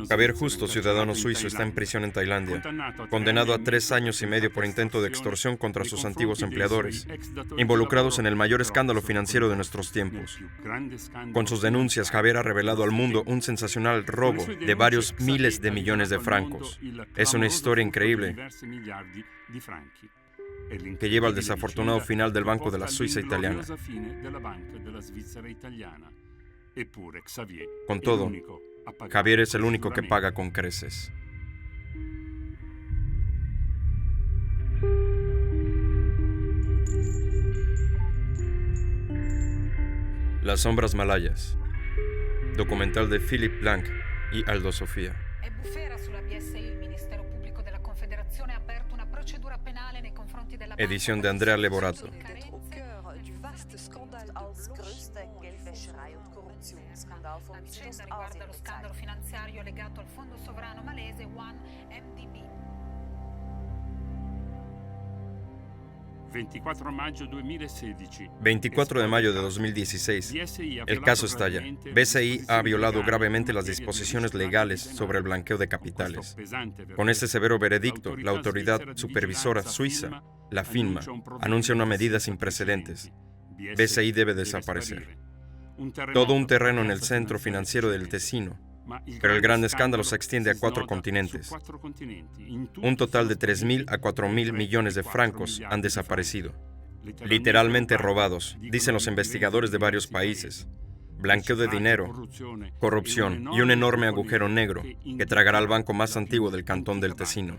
Javier Justo, ciudadano suizo, está en prisión en Tailandia, condenado a 3 años y medio por intento de extorsión contra sus antiguos empleadores, involucrados en el mayor escándalo financiero de nuestros tiempos. Con sus denuncias, Javier ha revelado al mundo un sensacional robo de varios miles de millones de francos. Es una historia increíble que lleva al desafortunado final del Banco de la Suiza italiana. Con todo, Javier es el único que paga con creces. Las sombras malayas. Documental de Philippe Blanc y Aldo Sofía. È bufera sulla BSI, il Ministero Pubblico della Confederazione ha aperto una procedura penale nei confronti della Edición de Andrea Leborato. La vicenda riguarda lo scandalo finanziario legato al fondo sovrano malese 1MDB. 24 de mayo de 2016. El caso estalla. BCI ha violado gravemente las disposiciones legales sobre el blanqueo de capitales. Con este severo veredicto, la autoridad supervisora suiza, la FINMA, anuncia una medida sin precedentes. BCI debe desaparecer. Todo un terreno en el centro financiero del Tesino, pero el gran escándalo se extiende a 4 continentes. Un total de 3.000 a 4.000 millones de francos han desaparecido. Literalmente robados, dicen los investigadores de varios países. Blanqueo de dinero, corrupción y un enorme agujero negro que tragará al banco más antiguo del cantón del Tesino.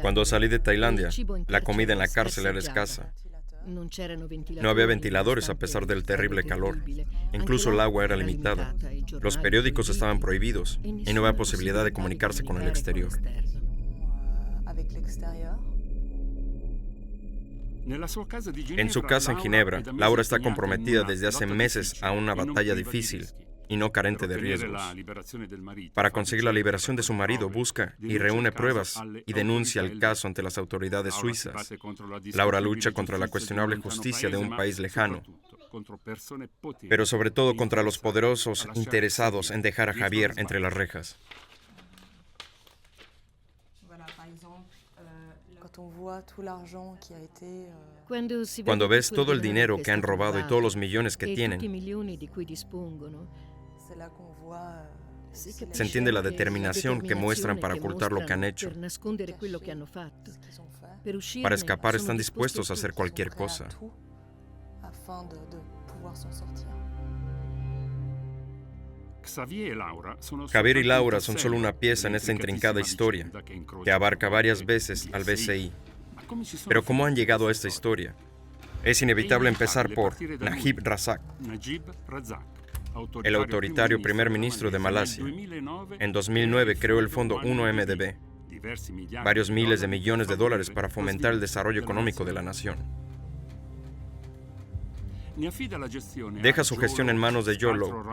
Cuando salí de Tailandia, la comida en la cárcel era escasa. No había ventiladores a pesar del terrible calor. Incluso el agua era limitada. Los periódicos estaban prohibidos y no había posibilidad de comunicarse con el exterior. En su casa en Ginebra, Laura está comprometida desde hace meses a una batalla difícil y no carente de riesgos. Para conseguir la liberación de su marido, busca y reúne pruebas y denuncia el caso ante las autoridades suizas. Laura lucha contra la cuestionable justicia de un país lejano, pero sobre todo contra los poderosos interesados en dejar a Javier entre las rejas. Cuando ves todo el dinero que han robado y todos los millones que tienen, se entiende la determinación que muestran para ocultar lo que han hecho. Para escapar están dispuestos a hacer cualquier cosa. Javier y Laura son solo una pieza en esta intrincada historia que abarca varias veces al BCI. Pero ¿cómo han llegado a esta historia? Es inevitable empezar por Najib Razak, el autoritario primer ministro de Malasia. En 2009 creó el fondo 1MDB, varios miles de millones de dólares para fomentar el desarrollo económico de la nación. Deja su gestión en manos de Jolo,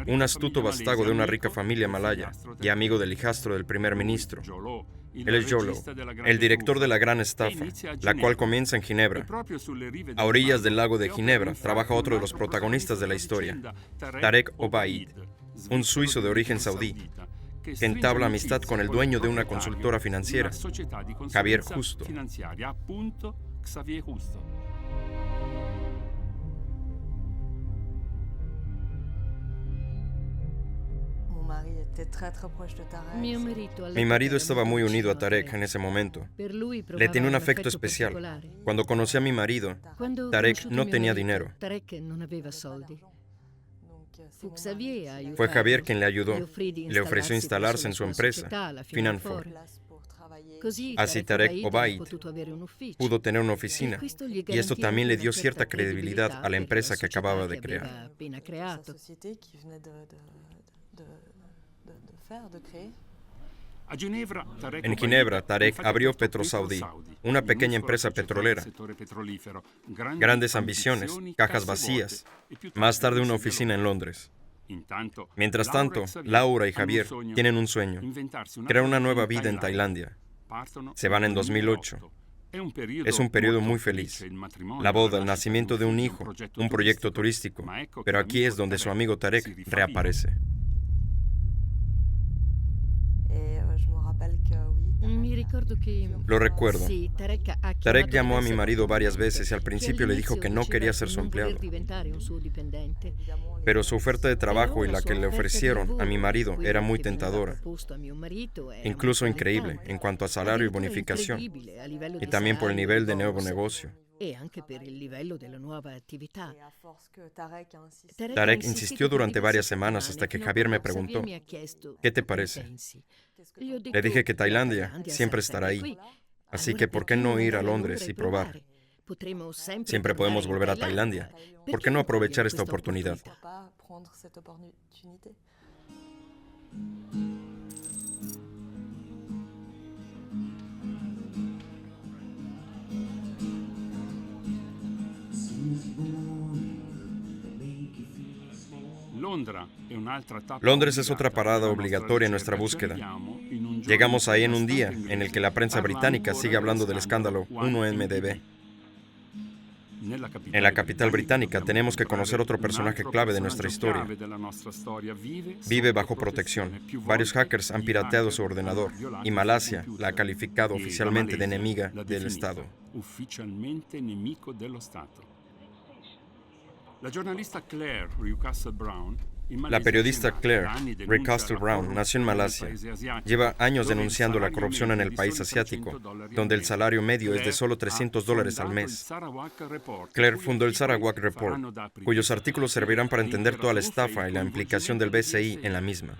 un astuto vástago de una rica familia malaya y amigo del hijastro del primer ministro. Él es Jolo, el director de la gran estafa, la cual comienza en Ginebra. A orillas del lago de Ginebra trabaja otro de los protagonistas de la historia, Tarek Obaid, un suizo de origen saudí, que entabla amistad con el dueño de una consultora financiera, Javier Justo. Mi marido estaba muy unido a Tarek en ese momento. Le tenía un afecto especial. Cuando conocí a mi marido, Tarek no tenía dinero. Fue Javier quien le ayudó. Le ofreció instalarse en su empresa, Finanfor. Así Tarek Obaid pudo tener una oficina, y esto también le dio cierta credibilidad a la empresa que acababa de crear. En Ginebra, Tarek abrió PetroSaudi, una pequeña empresa petrolera. Grandes ambiciones, cajas vacías. Más tarde una oficina en Londres. Mientras tanto, Laura y Javier tienen un sueño: crear una nueva vida en Tailandia. Se van en 2008. Es un periodo muy feliz. La boda, el nacimiento de un hijo, un proyecto turístico. Pero aquí es donde su amigo Tarek reaparece. Lo recuerdo. Tarek llamó a mi marido varias veces y al principio le dijo que no quería ser su empleado. Pero su oferta de trabajo y la que le ofrecieron a mi marido era muy tentadora, incluso increíble en cuanto a salario y bonificación, y también por el nivel de nuevo negocio. Tarek insistió durante varias semanas hasta que Javier me preguntó: ¿qué te parece? Le dije que Tailandia siempre estará ahí, así que ¿por qué no ir a Londres y probar? Siempre podemos volver a Tailandia. ¿Por qué no aprovechar esta oportunidad? Londres es otra parada obligatoria en nuestra búsqueda. Llegamos ahí en un día en el que la prensa británica sigue hablando del escándalo 1MDB. En la capital británica tenemos que conocer otro personaje clave de nuestra historia. Vive bajo protección. Varios hackers han pirateado su ordenador y Malasia la ha calificado oficialmente de enemiga del Estado. La periodista Claire Rewcastle Brown nació en Malasia. Lleva años denunciando la corrupción en el país asiático, donde el salario medio es de solo $300 al mes. Claire fundó el Sarawak Report, cuyos artículos servirán para entender toda la estafa y la implicación del BCI en la misma.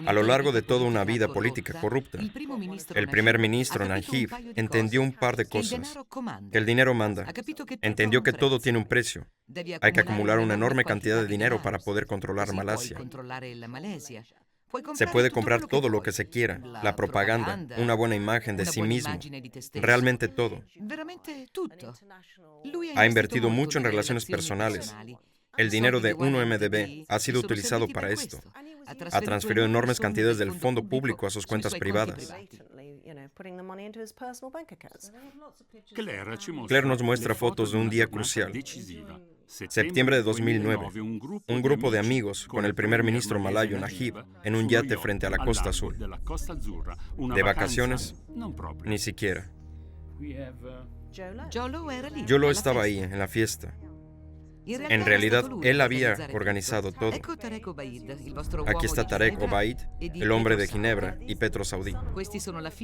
A lo largo de toda una vida política corrupta, el primer ministro Najib entendió un par de cosas: que el dinero manda, entendió que todo tiene un precio, hay que acumular una enorme cantidad de dinero para poder controlar Malasia. Se puede comprar todo lo que se quiera, la propaganda, una buena imagen de sí mismo, realmente todo. Ha invertido mucho en relaciones personales. El dinero de 1MDB ha sido utilizado para esto. Ha transferido enormes cantidades del fondo público a sus cuentas privadas. Claire nos muestra fotos de un día crucial. Septiembre de 2009. Un grupo de amigos con el primer ministro malayo Najib en un yate frente a la Costa Azul. ¿De vacaciones? Ni siquiera. Jolo estaba ahí en la fiesta. En realidad, él había organizado todo. Aquí está Tarek Obaid, el hombre de Ginebra y PetroSaudi.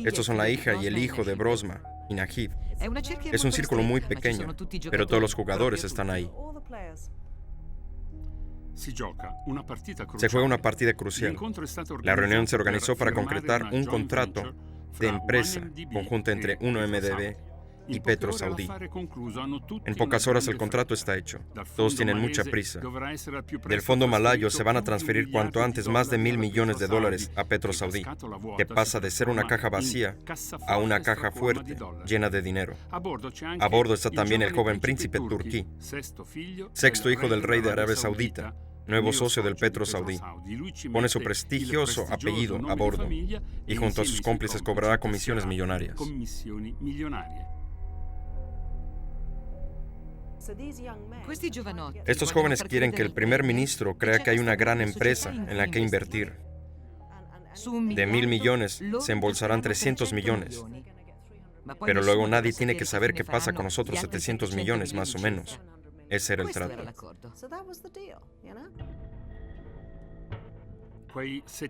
Estos son la hija y el hijo de Brosma y Najib. Es un círculo muy pequeño, pero todos los jugadores están ahí. Se juega una partida crucial. La reunión se organizó para concretar un contrato de empresa conjunta entre 1MDB y PetroSaudi. En pocas horas el contrato está hecho. Todos tienen mucha prisa. Del fondo malayo se van a transferir cuanto antes más de $1.000 millones a PetroSaudi, que pasa de ser una caja vacía a una caja fuerte, llena de dinero. A bordo está también el joven príncipe turquí, sexto hijo del rey de Arabia Saudita, nuevo socio del PetroSaudi. Pone su prestigioso apellido a bordo y junto a sus cómplices cobrará comisiones millonarias. Estos jóvenes quieren que el primer ministro crea que hay una gran empresa en la que invertir. De 1.000 millones se embolsarán 300 millones. Pero luego nadie tiene que saber qué pasa con los otros 700 millones, más o menos. Ese era el trato.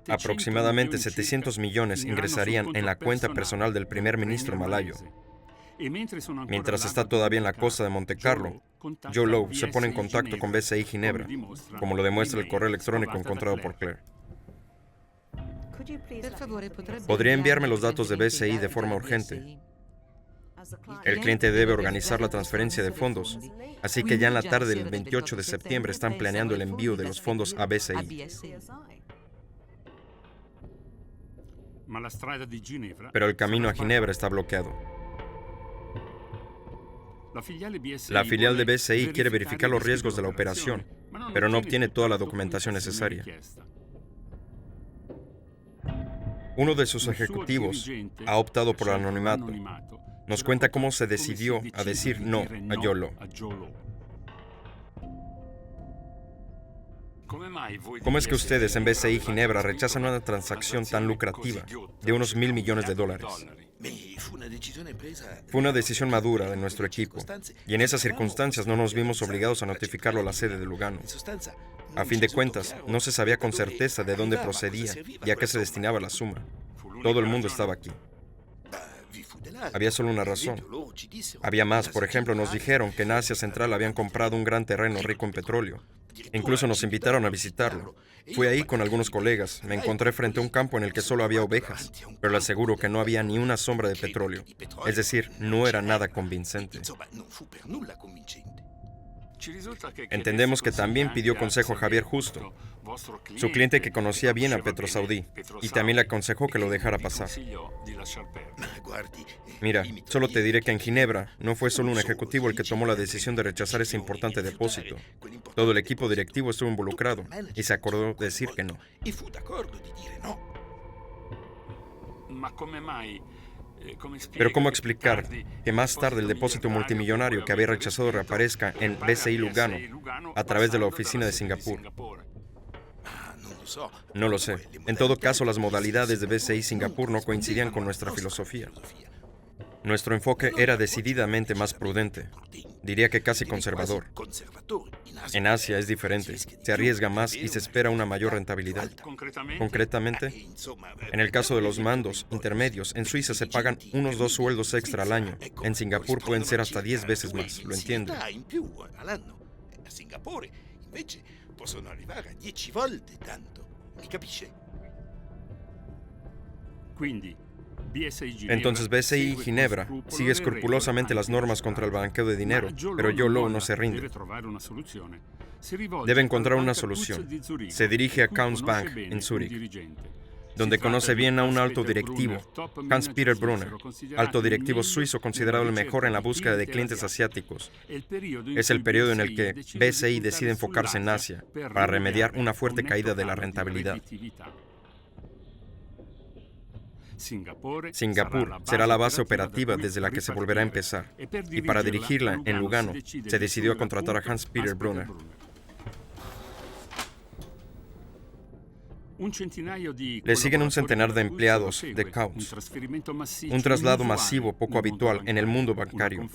Aproximadamente 700 millones ingresarían en la cuenta personal del primer ministro malayo. Mientras está todavía en la costa de Monte Carlo, Joe Lowe se pone en contacto con BCI Ginebra, como lo demuestra el correo electrónico encontrado por Claire. ¿Podría enviarme los datos de BCI de forma urgente? El cliente debe organizar la transferencia de fondos, así que ya en la tarde del 28 de septiembre están planeando el envío de los fondos a BCI. pero el camino a Ginebra está bloqueado. La filial de BCI quiere verificar los riesgos de la operación, pero no obtiene toda la documentación necesaria. Uno de sus ejecutivos ha optado por el anonimato. Nos cuenta cómo se decidió a decir no a YOLO. ¿Cómo es que ustedes en BCI Ginebra rechazan una transacción tan lucrativa de unos $1.000 millones? Fue una decisión madura de nuestro equipo, y en esas circunstancias no nos vimos obligados a notificarlo a la sede de Lugano. A fin de cuentas, no se sabía con certeza de dónde procedía y a qué se destinaba la suma. Todo el mundo estaba aquí. Había solo una razón. Había más. Por ejemplo, nos dijeron que en Asia Central habían comprado un gran terreno rico en petróleo. Incluso nos invitaron a visitarlo. Fui ahí con algunos colegas. Me encontré frente a un campo en el que solo había ovejas, pero le aseguro que no había ni una sombra de petróleo. Es decir, no era nada convincente. Entendemos que también pidió consejo a Javier Justo, su cliente que conocía bien a PetroSaudí, y también le aconsejó que lo dejara pasar. Mira, solo te diré que en Ginebra no fue solo un ejecutivo el que tomó la decisión de rechazar ese importante depósito. Todo el equipo directivo estuvo involucrado y se acordó de decir que no. Pero ¿cómo explicar que más tarde el depósito multimillonario que había rechazado reaparezca en BCI Lugano a través de la oficina de Singapur? No lo sé. En todo caso, las modalidades de BCI Singapur no coincidían con nuestra filosofía. Nuestro enfoque era decididamente más prudente, diría que casi conservador. En Asia es diferente, se arriesga más y se espera una mayor rentabilidad. Concretamente, en el caso de los mandos intermedios, en Suiza se pagan unos 2 sueldos extra al año. En Singapur pueden ser hasta 10 veces más, lo entiendo. Entonces BCI Ginebra sigue escrupulosamente las normas contra el blanqueo de dinero, pero YOLO no se rinde. Debe encontrar una solución. Se dirige a Countsbank en Zúrich, donde conoce bien a un alto directivo, Hans-Peter Brunner, alto directivo suizo considerado el mejor en la búsqueda de clientes asiáticos. Es el periodo en el que BCI decide enfocarse en Asia para remediar una fuerte caída de la rentabilidad. Singapur será la base operativa desde la que se volverá a empezar, y para dirigirla en Lugano se decidió a contratar a Hans-Peter Brunner. Le siguen un centenar de empleados de Counts, un traslado masivo poco habitual en el mundo bancario,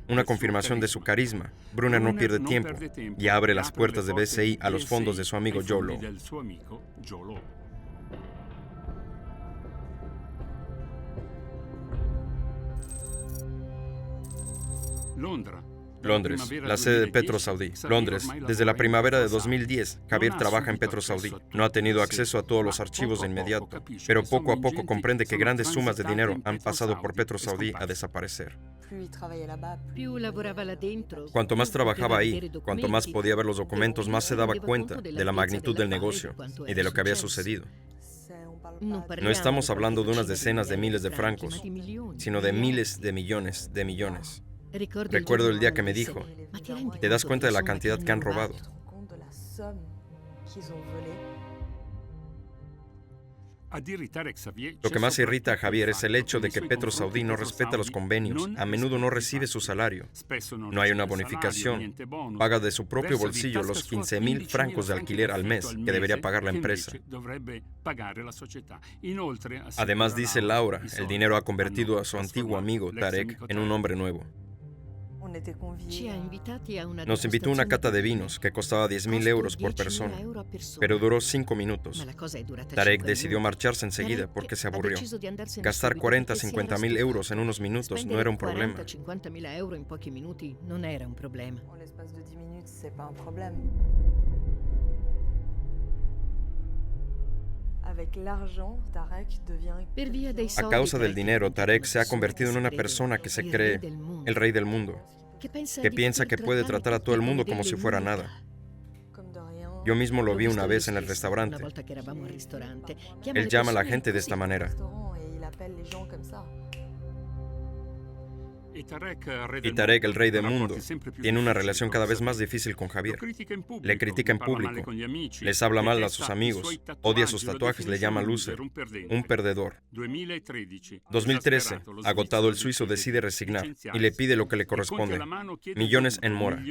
una confirmación de su carisma. Brunner no pierde tiempo y abre las puertas de BCI a los fondos de su amigo YOLO. Londres, la sede de PetroSaudí. Londres, desde la primavera de 2010, Javier trabaja en PetroSaudí. No ha tenido acceso a todos los archivos de inmediato, pero poco a poco comprende que grandes sumas de dinero han pasado por PetroSaudí a desaparecer. Cuanto más trabajaba ahí, cuanto más podía ver los documentos, más se daba cuenta de la magnitud del negocio y de lo que había sucedido. No estamos hablando de unas decenas de miles de francos, sino de miles de millones de millones. Recuerdo el día que me dijo, ¿te das cuenta de la cantidad que han robado? Lo que más irrita a Javier es el hecho de que PetroSaudí no respeta los convenios, a menudo no recibe su salario, no hay una bonificación, paga de su propio bolsillo los 15.000 francos de alquiler al mes que debería pagar la empresa. Además, dice Laura, el dinero ha convertido a su antiguo amigo Tarek en un hombre nuevo. Nos invitó a una cata de vinos que costaba 10.000 euros por persona, pero duró 5 minutos. Tarek decidió marcharse enseguida porque se aburrió. Gastar 40, 50.000 euros en unos minutos no era un problema. A causa del dinero, Tarek se ha convertido en una persona que se cree el rey del mundo, que piensa que puede tratar a todo el mundo como si fuera nada. Yo mismo lo vi una vez en el restaurante. Él llama a la gente de esta manera. Y Tarek, el rey del mundo, tiene una relación cada vez más difícil con Javier. Le critica en público, les habla mal a sus amigos, odia sus tatuajes, le llama loser, un perdedor. 2013, agotado, el suizo decide resignar y le pide lo que le corresponde, millones en mora.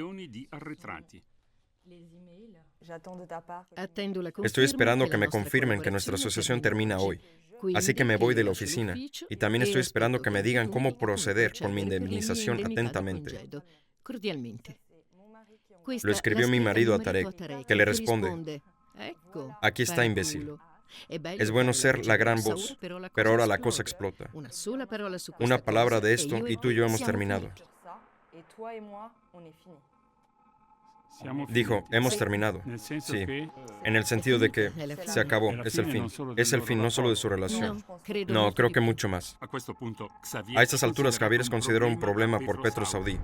Estoy esperando que me confirmen que nuestra asociación termina hoy. Así que me voy de la oficina y también estoy esperando que me digan cómo proceder con mi indemnización atentamente. Lo escribió mi marido a Tarek, que le responde: aquí está, imbécil. Es bueno ser la gran voz, pero ahora la cosa explota. Una palabra de esto y tú y yo hemos terminado. Dijo, hemos terminado. Sí, en el sentido de que se acabó, es el fin. Es el fin no solo de su relación. No, creo que mucho más. A estas alturas, Javier es considerado un problema por PetroSaudí.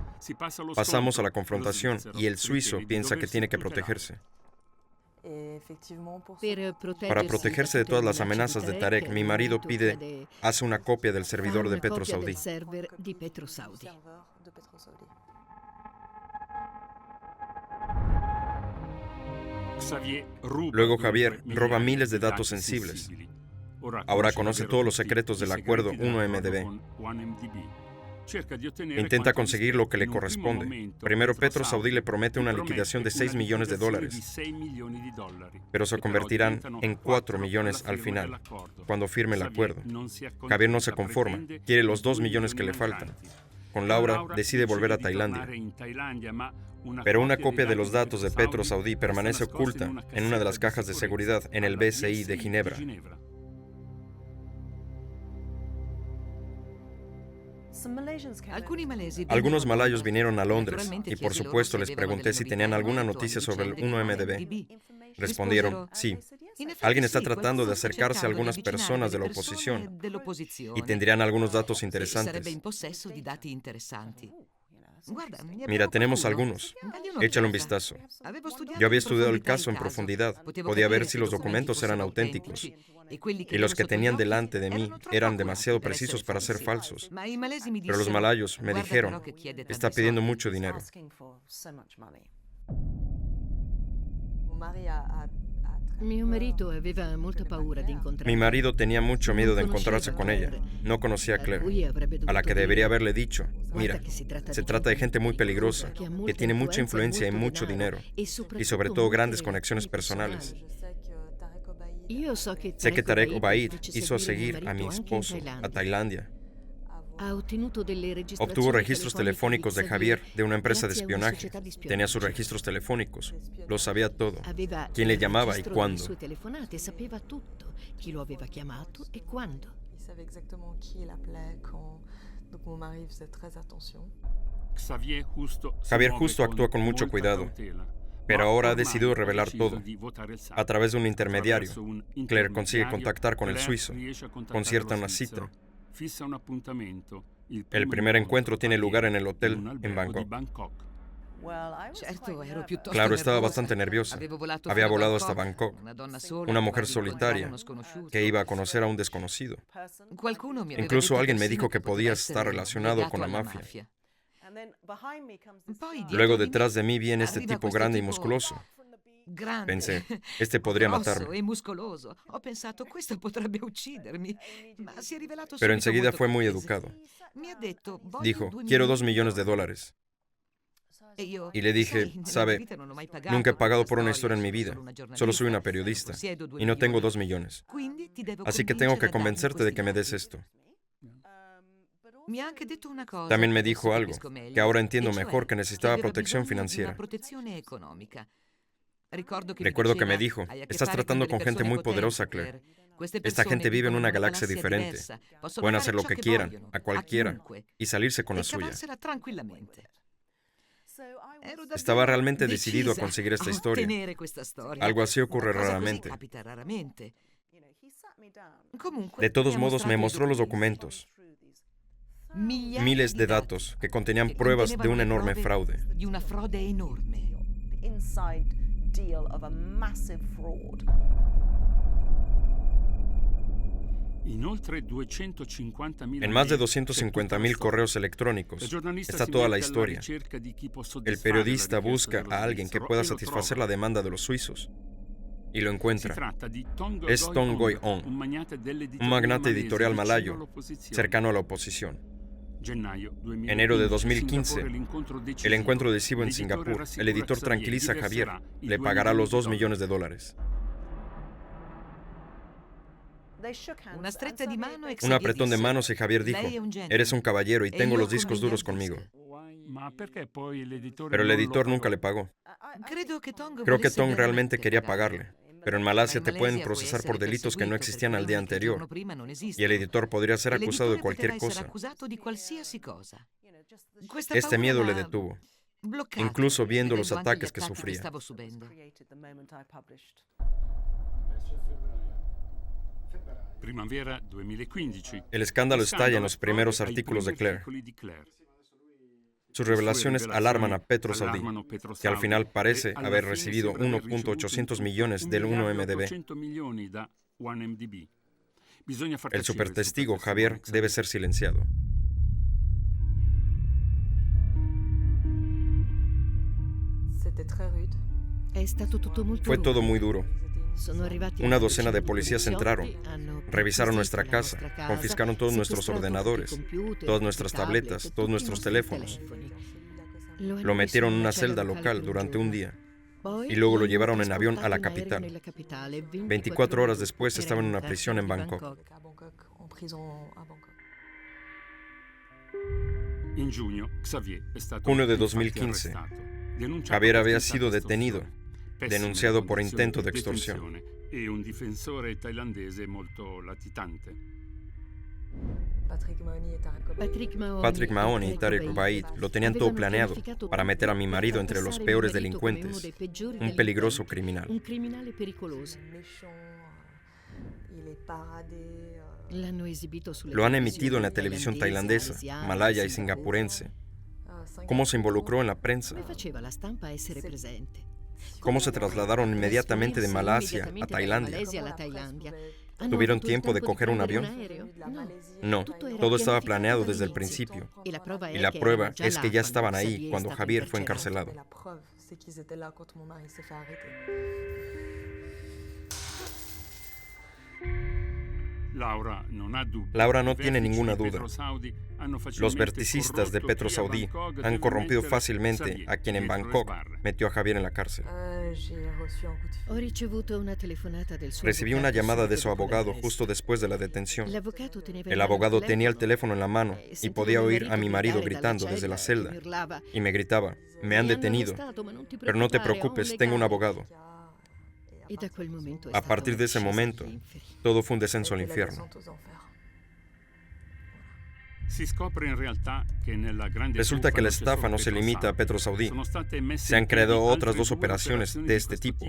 Pasamos a la confrontación y el suizo piensa que tiene que protegerse. Para protegerse de todas las amenazas de Tarek, mi marido hace una copia del servidor de PetroSaudí. Luego Javier roba miles de datos sensibles. Ahora conoce todos los secretos del acuerdo 1MDB. Intenta conseguir lo que le corresponde. Primero PetroSaudí le promete una liquidación de $6 millones, pero se convertirán en 4 millones al final, cuando firme el acuerdo. Javier no se conforma, quiere los 2 millones que le faltan. Con Laura decide volver a Tailandia. Pero una copia de los datos de PetroSaudí permanece oculta en una de las cajas de seguridad en el BCI de Ginebra. Algunos malayos vinieron a Londres y por supuesto les pregunté si tenían alguna noticia sobre el 1MDB. Respondieron, sí. Alguien está tratando de acercarse a algunas personas de la oposición y tendrían algunos datos interesantes. Mira, tenemos algunos. Échale un vistazo. Yo había estudiado el caso en profundidad. Podía ver si los documentos eran auténticos. Y los que tenían delante de mí eran demasiado precisos para ser falsos. Pero los malayos me dijeron, está pidiendo mucho dinero. Mi marido tenía mucho miedo de encontrarse con ella. No conocía a Claire, a la que debería haberle dicho, mira, se trata de gente muy peligrosa, que tiene mucha influencia y mucho dinero, y sobre todo grandes conexiones personales. Sé que Tarek Obaid hizo seguir a mi esposo a Tailandia. Obtuvo registros telefónicos de Javier de una empresa de espionaje. Tenía sus registros telefónicos. Lo sabía todo. Quién le llamaba y cuándo. Javier justo actúa con mucho cuidado, pero ahora ha decidido revelar todo. A través de un intermediario, Claire consigue contactar con el suizo, concierta una cita. El primer encuentro tiene lugar en el hotel en Bangkok. Claro, estaba bastante nerviosa. Había volado hasta Bangkok. Una mujer solitaria que iba a conocer a un desconocido. Incluso alguien me dijo que podía estar relacionado con la mafia. Luego detrás de mí viene este tipo grande y musculoso. Pensé, este podría matarme. Pero enseguida fue muy educado. Dijo, quiero $2 millones. Y le dije, sabe, nunca he pagado por una historia en mi vida. Solo soy una periodista y no tengo 2 millones. Así que tengo que convencerte de que me des esto. También me dijo algo, que ahora entiendo mejor, que necesitaba protección financiera. Recuerdo que me dijo, estás tratando con gente muy poderosa, Claire. Esta gente vive en una galaxia diferente. Pueden hacer lo que quieran, a cualquiera, y salirse con la suya. Estaba realmente decidido a conseguir esta historia. Algo así ocurre raramente. De todos modos, me mostró los documentos. Miles de datos que contenían pruebas de un enorme fraude. En más de 250.000 correos electrónicos está toda la historia. El periodista busca a alguien que pueda satisfacer la demanda de los suizos y lo encuentra. Es Tong Goi-on, un magnate editorial malayo cercano a la oposición. Enero de 2015, el encuentro decisivo en Singapur. El editor tranquiliza a Javier, le pagará los $2 millones. Un apretón de manos y Javier dijo, eres un caballero y tengo los discos duros conmigo. Pero el editor nunca le pagó. Creo que Tong realmente quería pagarle. Pero en Malasia te pueden procesar por delitos que no existían al día anterior. Y el editor podría ser acusado de cualquier cosa. Este miedo le detuvo, incluso viendo los ataques que sufría. El escándalo estalla en los primeros artículos de Claire. Sus revelaciones alarman a Petrosaudi, que al final parece haber recibido 1.800 millones del 1MDB. El supertestigo Javier debe ser silenciado. Fue todo muy duro. Una docena de policías entraron, revisaron nuestra casa, confiscaron todos nuestros ordenadores, todas nuestras tabletas, todos nuestros teléfonos. Lo metieron en una celda local durante un día y luego lo llevaron en avión a la capital. 24 horas después estaba en una prisión en Bangkok. Junio de 2015, Javier había sido detenido, denunciado por intento de extorsión. Patrick Mahony y Tariq Ubaid lo tenían todo planeado para meter a mi marido entre los peores delincuentes, un peligroso criminal. Lo han emitido en la televisión tailandesa, malaya y singapurense. ¿Cómo se involucró en la prensa? ¿Cómo se trasladaron inmediatamente de Malasia a Tailandia? ¿Tuvieron tiempo de coger un avión? No, todo estaba planeado desde el principio. Y la prueba es que ya estaban ahí cuando Javier fue encarcelado. Laura no tiene ninguna duda. Los verticistas de Petrosaudi han corrompido fácilmente a quien en Bangkok metió a Javier en la cárcel. Recibí una llamada de su abogado justo después de la detención. El abogado tenía el teléfono en la mano y podía oír a mi marido gritando desde la celda. Y me gritaba, me han detenido, pero no te preocupes, tengo un abogado. A partir de ese momento, todo fue un descenso al infierno. Resulta que la estafa no se limita a Petrosaudi. Se han creado otras dos operaciones de este tipo.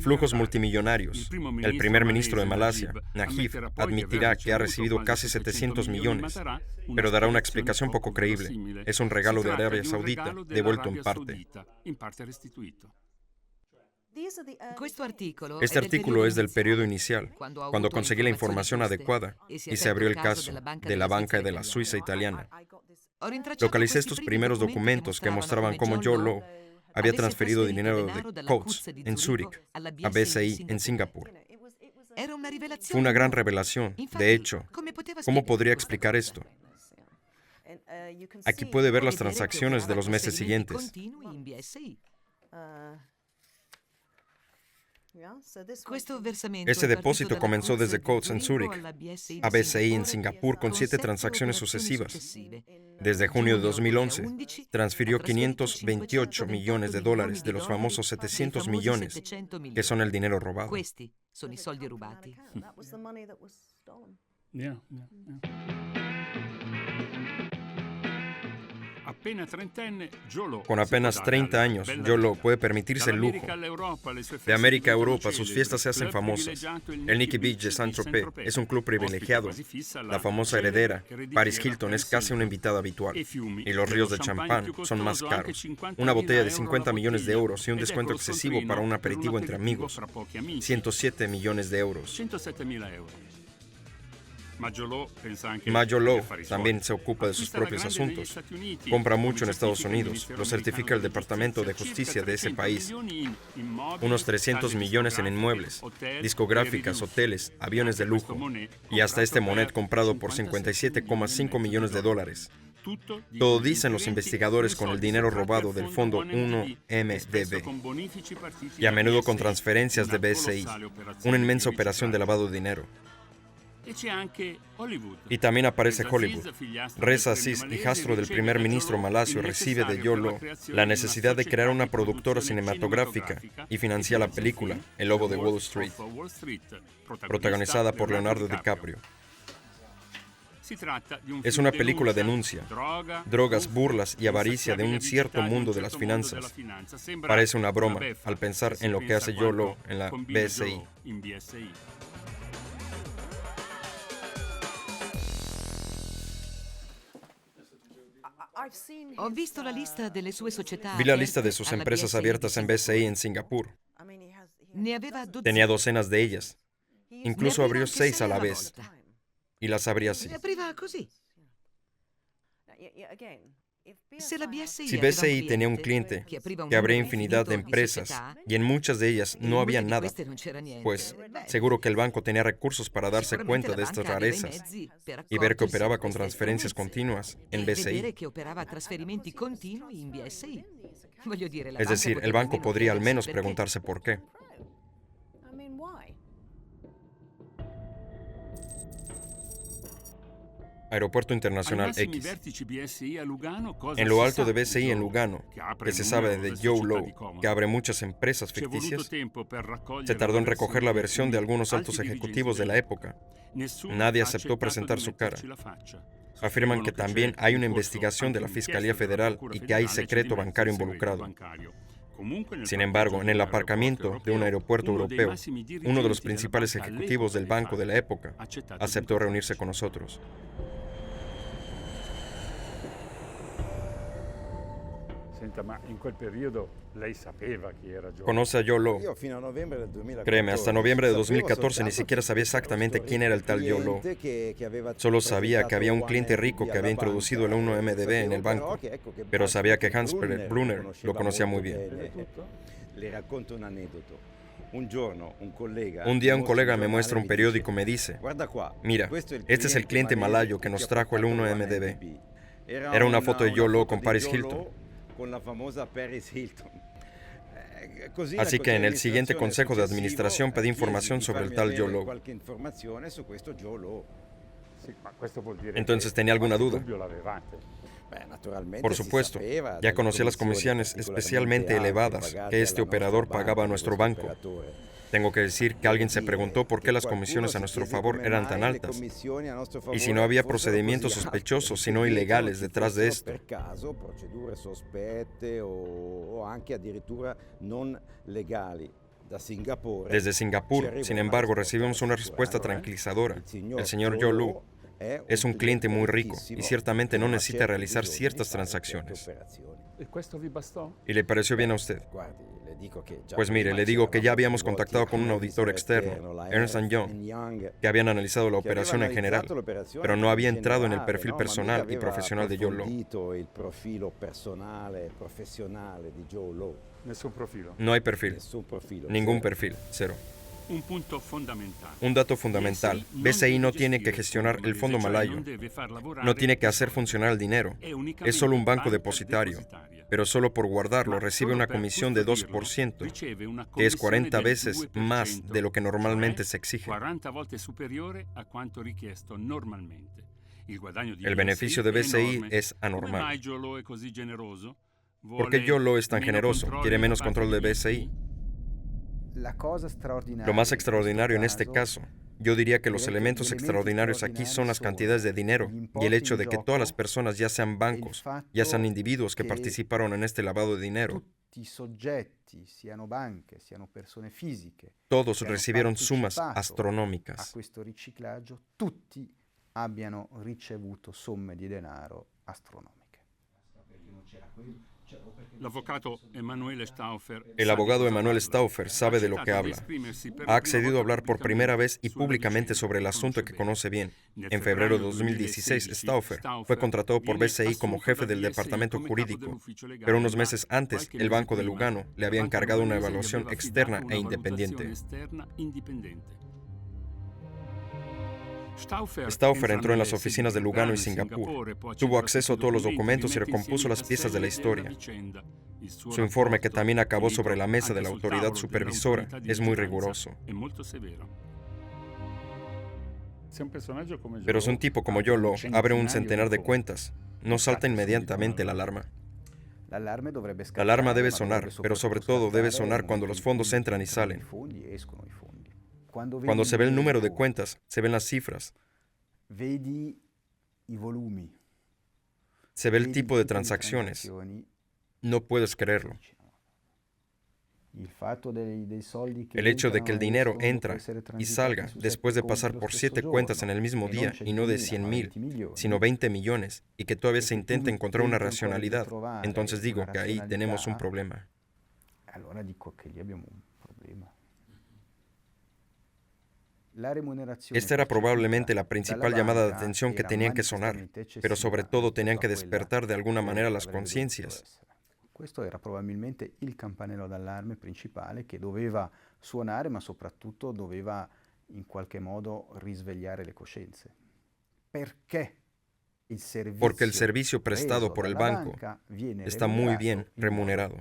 Flujos multimillonarios. El primer ministro de Malasia, Najib, admitirá que ha recibido casi 700 millones, pero dará una explicación poco creíble. Es un regalo de Arabia Saudita, devuelto en parte. Este artículo es del periodo inicial, cuando conseguí la información adecuada y se abrió el caso de la banca de la Suiza italiana. Localicé estos primeros documentos que mostraban cómo Joe Low había transferido dinero de Coates en Zúrich a BCI en Singapur. Fue una gran revelación. De hecho, ¿cómo podría explicar esto? Aquí puede ver las transacciones de los meses siguientes. Este depósito comenzó desde Coates en Zúrich a BCI en Singapur con 7 transacciones sucesivas. Desde junio de 2011, transfirió $528 millones de los famosos 700 millones, que son el dinero robado. Con apenas 30 años, Yolo puede permitirse el lujo. De América a Europa, sus fiestas se hacen famosas. El Nikki Beach de Saint-Tropez es un club privilegiado. La famosa heredera, Paris Hilton, es casi una invitada habitual. Y los ríos de champán son más caros. Una botella de 50 millones de euros y un descuento excesivo para un aperitivo entre amigos. 107 millones de euros. Majolo también se ocupa de sus propios asuntos. Compra mucho en Estados Unidos, lo certifica el Departamento de Justicia de ese país. Unos 300 millones en inmuebles, discográficas, hoteles, aviones de lujo. Y hasta este Monet comprado por 57,5 millones de dólares. Todo dicen los investigadores con el dinero robado del fondo 1MDB y a menudo con transferencias de BCI, una inmensa operación de lavado de dinero. Y también aparece Hollywood. Reza Aziz, hijastro del primer ministro malasio, recibe de Yolo la necesidad de crear una productora cinematográfica y financia la película El Lobo de Wall Street, protagonizada por Leonardo DiCaprio. Es una película denuncia, drogas, burlas y avaricia de un cierto mundo de las finanzas. Parece una broma al pensar en lo que hace Yolo en la BCI. Ho visto la lista delle sue società. Vi la lista de sus empresas abiertas en BCI en Singapur. Ne aveva 12. Tenía docenas de ellas. Incluso abrió 6 a la vez. Y las abría así. Le apriva così. Se la BCI Si BCI tenía un cliente que abría infinidad de empresas y en muchas de ellas no había nada, pues seguro que el banco tenía recursos para darse cuenta de estas rarezas y ver que operaba con transferencias continuas en BCI. Es decir, el banco podría al menos preguntarse por qué. Aeropuerto Internacional X. En lo alto de BCI en Lugano, que se sabe de Yolo, que abre muchas empresas ficticias, se tardó en recoger la versión de algunos altos ejecutivos de la época. Nadie aceptó presentar su cara. Afirman que también hay una investigación de la Fiscalía Federal y que hay secreto bancario involucrado. Sin embargo, en el aparcamiento de un aeropuerto europeo, uno de los principales ejecutivos del banco de la época aceptó reunirse con nosotros. ¿Conoce a Yolo? Créeme, hasta noviembre de 2014 ni siquiera sabía exactamente quién era el tal Yolo. Solo sabía que había un cliente rico que había introducido el 1MDB en el banco, pero sabía que Hans-Peter Brunner lo conocía muy bien. Un día un colega me muestra un periódico y me dice, mira, este es el cliente malayo que nos trajo el 1MDB. Era una foto de Yolo con Paris Hilton. Así que en el siguiente consejo de administración pedí información sobre el tal Yolo. Entonces tenía alguna duda. Por supuesto, ya conocía las comisiones especialmente elevadas que este operador pagaba a nuestro banco. Tengo que decir que alguien se preguntó por qué las comisiones a nuestro favor eran tan altas y si no había procedimientos sospechosos, sino ilegales detrás de esto. Desde Singapur, sin embargo, recibimos una respuesta tranquilizadora. El señor Yolo es un cliente muy rico y ciertamente no necesita realizar ciertas transacciones. ¿Y le pareció bien a usted? Pues mire, le digo que ya habíamos contactado con un auditor externo, Ernst & Young, que habían analizado la operación en general, pero no había entrado en el perfil personal y profesional de Yolo. No hay perfil. Ningún perfil. Cero. Un dato fundamental. BCI no tiene que gestionar el fondo malayo. No tiene que hacer funcionar el dinero. Es solo un banco depositario. Pero solo por guardarlo recibe una comisión de 2%, que es 40 veces más de lo que normalmente se exige. El beneficio de BCI es anormal. ¿Por qué Yolo es tan generoso? ¿Quiere menos control de BCI? Lo más extraordinario en este caso Yo diría que los elementos extraordinarios aquí son las cantidades de dinero y el hecho de que todas las personas, ya sean bancos, ya sean individuos que participaron en este lavado de dinero, todos recibieron sumas astronómicas. Abbiano ricevuto somme di denaro astronomiche. El abogado Emanuel Stauffer sabe de lo que habla. Ha accedido a hablar por primera vez y públicamente sobre el asunto que conoce bien. En febrero de 2016, Stauffer fue contratado por BCI como jefe del departamento jurídico, pero unos meses antes, el Banco de Lugano le había encargado una evaluación externa e independiente. Stauffer entró en las oficinas de Lugano y Singapur, tuvo acceso a todos los documentos y recompuso las piezas de la historia. Su informe, que también acabó sobre la mesa de la autoridad supervisora, es muy riguroso. Pero si un tipo como yo abre un centenar de cuentas, ¿no salta inmediatamente la alarma? La alarma debe sonar, pero sobre todo debe sonar cuando los fondos entran y salen. Cuando se ve el número de cuentas, se ven las cifras. Se ve el tipo de transacciones. No puedes creerlo. El hecho de que el dinero entra y salga después de pasar por 7 cuentas en el mismo día y no de 100.000, sino 20 millones, y que todavía se intenta encontrar una racionalidad, entonces digo que ahí tenemos un problema. Esta era probablemente la principal llamada de atención que tenían que sonar, pero sobre todo tenían que despertar de alguna manera las conciencias. Questo era probabilmente il campanello d'allarme principale che doveva suonare, ma soprattutto doveva in qualche modo risvegliare le coscienze. Porque el servicio prestado por el banco está muy bien remunerado.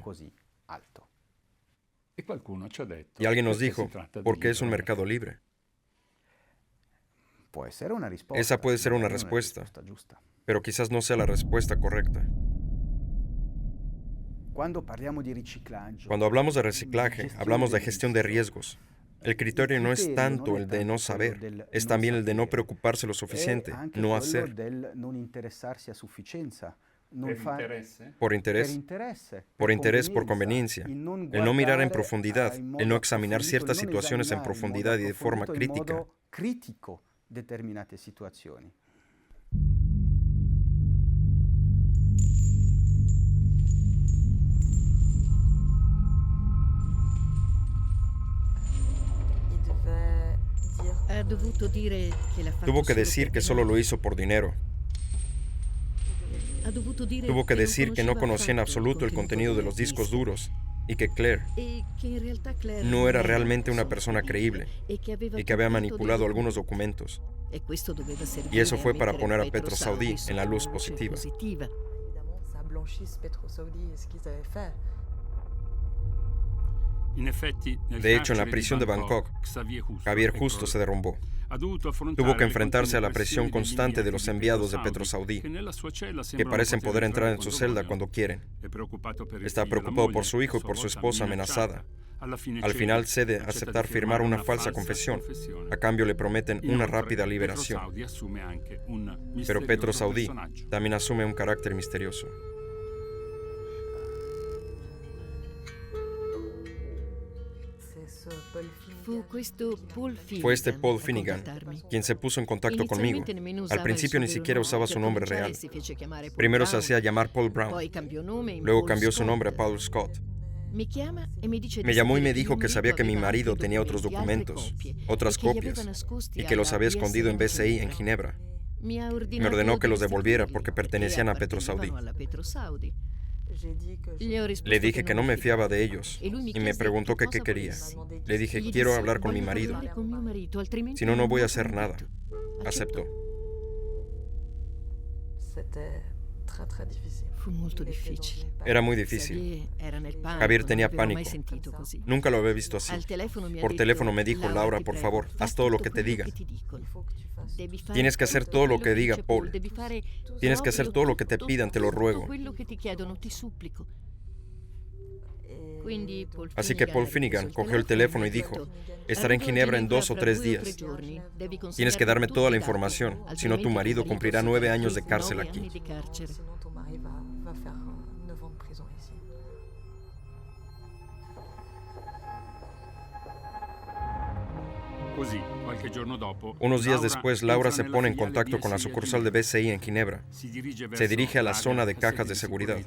Y alguien nos dijo, porque es un mercado libre. Esa puede ser una respuesta, pero quizás no sea la respuesta correcta. Cuando hablamos de reciclaje, hablamos de gestión de riesgos. El criterio no es tanto el de no saber, es también el de no preocuparse lo suficiente, no hacer. Por interés, por conveniencia, el no mirar en profundidad, el no examinar ciertas situaciones en profundidad y de forma crítica. Determinate situazioni. Tuvo que decir que solo lo hizo por dinero. Tuvo que decir que no conocía en absoluto el contenido de los discos duros y que Claire no era realmente una persona creíble y que había manipulado algunos documentos. Y eso fue para poner a PetroSaudi en la luz positiva. De hecho, en la prisión de Bangkok, Xavier Justo se derrumbó. Tuvo que enfrentarse a la presión constante de los enviados de PetroSaudi, que parecen poder entrar en su celda cuando quieren. Está preocupado por su hijo y por su esposa amenazada. Al final cede a aceptar firmar una falsa confesión. A cambio le prometen una rápida liberación. Pero PetroSaudi también asume un carácter misterioso. Fue este Paul Finnegan quien se puso en contacto conmigo. Al principio ni siquiera usaba su nombre real. Primero se hacía llamar Paul Brown. Luego cambió su nombre a Paul Scott. Me llamó y me dijo que sabía que mi marido tenía otros documentos, otras copias, y que los había escondido en BCI en Ginebra. Me ordenó que los devolviera porque pertenecían a PetroSaudi. Le dije que no me fiaba de ellos y me preguntó que qué quería. Le dije, quiero hablar con mi marido. Si no, no voy a hacer nada. Aceptó. Era muy difícil. Javier tenía pánico. Nunca lo había visto así. Por teléfono me dijo, Laura, por favor, haz todo lo que te diga. Tienes que hacer todo lo que diga Paul. Tienes que hacer todo lo que te pidan, te lo ruego. Así que Paul Finnegan cogió el teléfono y dijo, estaré en Ginebra en 2 o 3 días. Tienes que darme toda la información, si no tu marido cumplirá 9 años de cárcel aquí. Unos días después, Laura se pone en contacto con la sucursal de BCI en Ginebra. Se dirige a la zona de cajas de seguridad,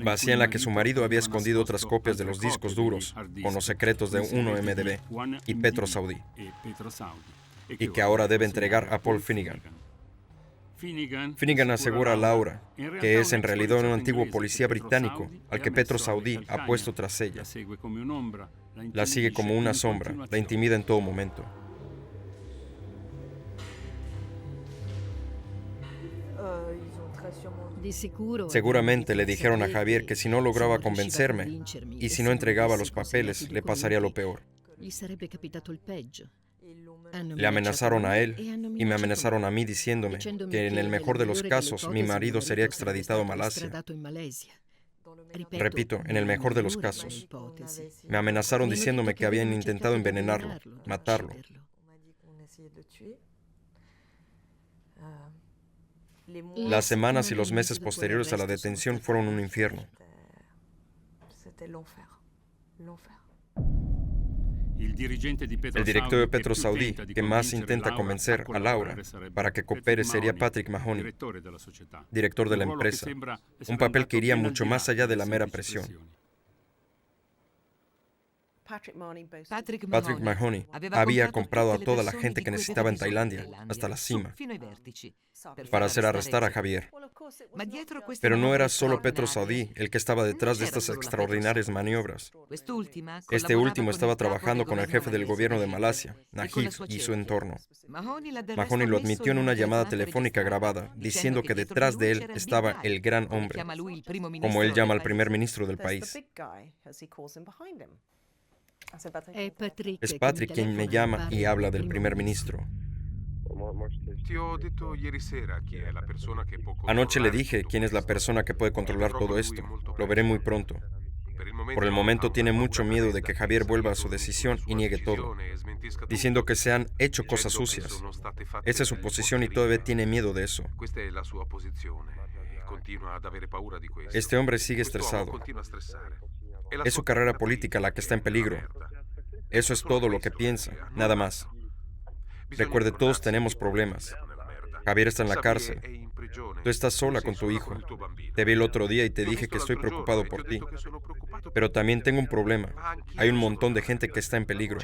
vacía en la que su marido había escondido otras copias de los discos duros con los secretos de 1MDB y Petro Saudi, y que ahora debe entregar a Paul Finnegan. Finnegan asegura a Laura que es en realidad un antiguo policía británico al que Petro Saudi ha puesto tras ella. La sigue como una sombra, la intimida en todo momento. Seguramente le dijeron a Javier que si no lograba convencerme y si no entregaba los papeles, le pasaría lo peor. Le amenazaron a él y me amenazaron a mí diciéndome que en el mejor de los casos mi marido sería extraditado a Malasia. Repito, en el mejor de los casos. Me amenazaron diciéndome que habían intentado envenenarlo, matarlo. Las semanas y los meses posteriores a la detención fueron un infierno. El director de Petro Saudi que más intenta convencer a Laura para que coopere sería Patrick Mahoney, director de la empresa, un papel que iría mucho más allá de la mera presión. Patrick Mahoney había comprado a toda la gente que necesitaba en Tailandia, hasta la cima, para hacer arrestar a Javier. Pero no era solo Petro Saudi el que estaba detrás de estas extraordinarias maniobras. Este último estaba trabajando con el jefe del gobierno de Malasia, Najib, y su entorno. Mahoney lo admitió en una llamada telefónica grabada, diciendo que detrás de él estaba el gran hombre, como él llama al primer ministro del país. Es Patrick quien me llama y habla del primer ministro. Anoche le dije quién es la persona que puede controlar todo esto. Lo veré muy pronto. Por el momento tiene mucho miedo de que Javier vuelva a su decisión y niegue todo, diciendo que se han hecho cosas sucias. Esa es su posición y todavía tiene miedo de eso. Este hombre sigue estresado. Es su carrera política la que está en peligro. Eso es todo lo que piensa, nada más. Recuerde, todos tenemos problemas. Javier está en la cárcel. Tú estás sola con tu hijo. Te vi el otro día y te dije que estoy preocupado por ti. Pero también tengo un problema. Hay un montón de gente que está en peligro.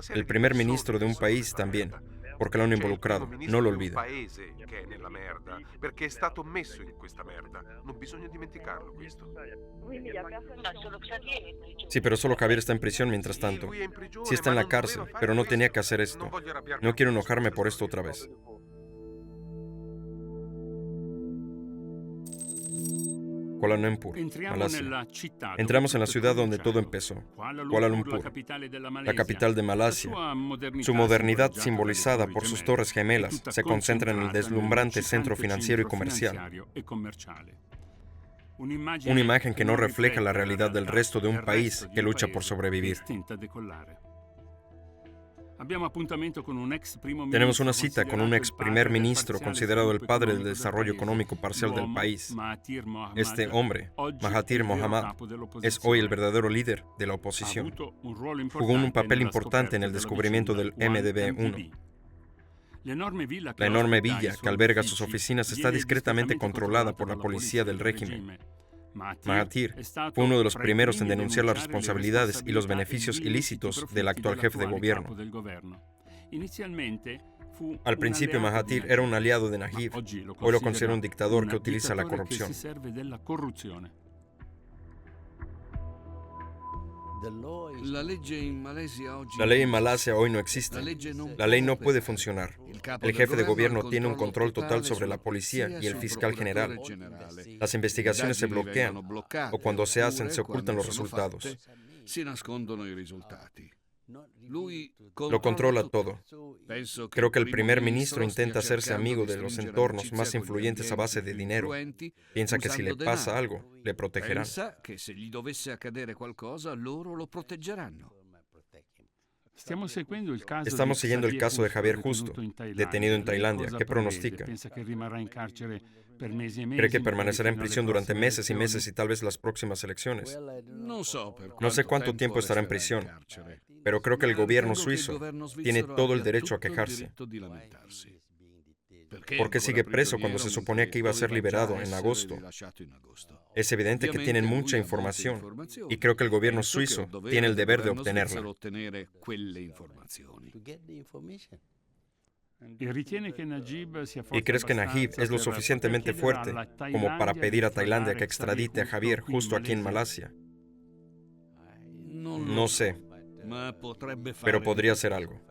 El primer ministro de un país también, porque lo han involucrado. No lo olvide. Sí, pero solo Javier está en prisión mientras tanto. Sí está en la cárcel, pero no tenía que hacer esto. No quiero enojarme por esto otra vez. Kuala Lumpur, Malasia. Entramos en la ciudad donde todo empezó, Kuala Lumpur, la capital de Malasia. Su modernidad, simbolizada por sus torres gemelas, se concentra en el deslumbrante centro financiero y comercial. Una imagen que no refleja la realidad del resto de un país que lucha por sobrevivir. Tenemos una cita con un ex primer ministro considerado el padre del desarrollo económico parcial del país. Este hombre, Mahathir Mohamad, es hoy el verdadero líder de la oposición. Jugó un papel importante en el descubrimiento del MDB-1. La enorme villa que alberga sus oficinas está discretamente controlada por la policía del régimen. Mahathir fue uno de los primeros en denunciar las responsabilidades y los beneficios ilícitos del actual jefe de gobierno. Al principio Mahathir era un aliado de Najib, hoy lo considera un dictador que utiliza la corrupción. La ley en Malasia hoy no existe. La ley no puede funcionar. El jefe de gobierno tiene un control total sobre la policía y el fiscal general. Las investigaciones se bloquean o cuando se hacen se ocultan los resultados. Lo controla todo. Creo que el primer ministro intenta hacerse amigo de los entornos más influyentes a base de dinero. Piensa que si le pasa algo, le protegerán. Estamos siguiendo el caso de Javier Justo, detenido en Tailandia. ¿Qué pronostica? ¿Cree que permanecerá en prisión durante meses y meses y tal vez las próximas elecciones? No sé cuánto tiempo estará en prisión, pero creo que el gobierno suizo tiene todo el derecho a quejarse. ¿Por qué sigue preso cuando se suponía que iba a ser liberado en agosto? Es evidente que tienen mucha información y creo que el gobierno suizo tiene el deber de obtenerla. ¿Y crees que Najib es lo suficientemente fuerte como para pedir a Tailandia que extradite a Javier justo aquí en Malasia? No sé, pero podría ser algo.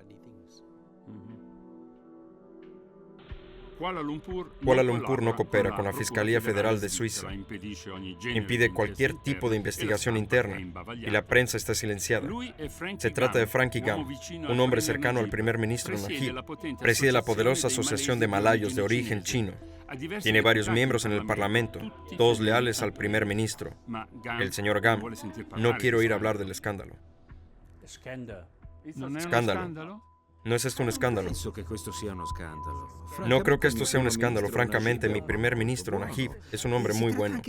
Kuala Lumpur no coopera con la Fiscalía Federal de Suiza. Impide cualquier tipo de investigación interna y la prensa está silenciada. Se trata de Frankie Gam, un hombre cercano al primer ministro Najib. Preside la poderosa Asociación de Malayos de origen chino. Tiene varios miembros en el Parlamento, todos leales al primer ministro. El señor Gam. No quiero oír hablar del escándalo. ¿Escándalo? ¿No es esto un escándalo? No creo que esto sea un escándalo. Francamente, mi primer ministro, Najib, es un hombre muy bueno.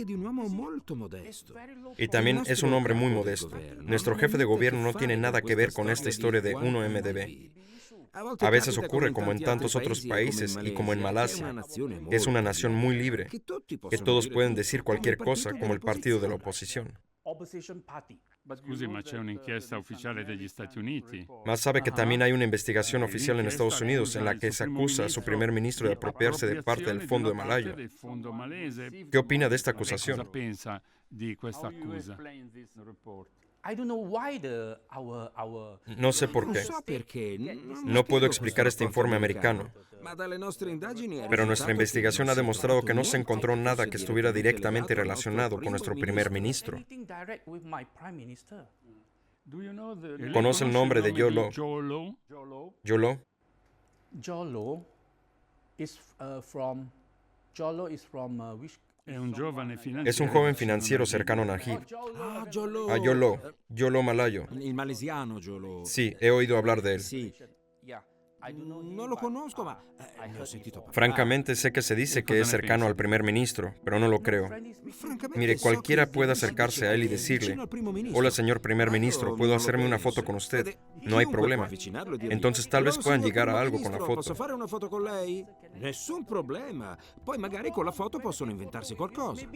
Y también es un hombre muy modesto. Nuestro jefe de gobierno no tiene nada que ver con esta historia de 1MDB. A veces ocurre como en tantos otros países y como en Malasia, que es una nación muy libre, que todos pueden decir cualquier cosa como el partido de la oposición. Más sabe que también hay una investigación oficial en Estados Unidos en la que se acusa a su primer ministro de apropiarse de parte del Fondo de Malaya. ¿Qué opina de esta acusación? No sé por qué. No puedo explicar este informe americano. Pero nuestra investigación ha demostrado que no se encontró nada que estuviera directamente relacionado con nuestro primer ministro. ¿Conoce el nombre de Joe Lo? ¿Joe Lo? Es un joven financiero cercano a Najib. Joe Lo Malayo. Sí, he oído hablar de él. No lo conozco, ma ne ho sentito parlare. Francamente, sé que se dice que es cercano al primer ministro, pero no lo creo. Mire, cualquiera puede acercarse a él y decirle: hola, señor primer ministro, ¿puedo hacerme una foto con usted? No hay problema. Entonces tal vez puedan llegar a algo con la foto. Posso fare una foto con lei? Nessun problema. Poi magari con la foto possono inventarsi qualcosa.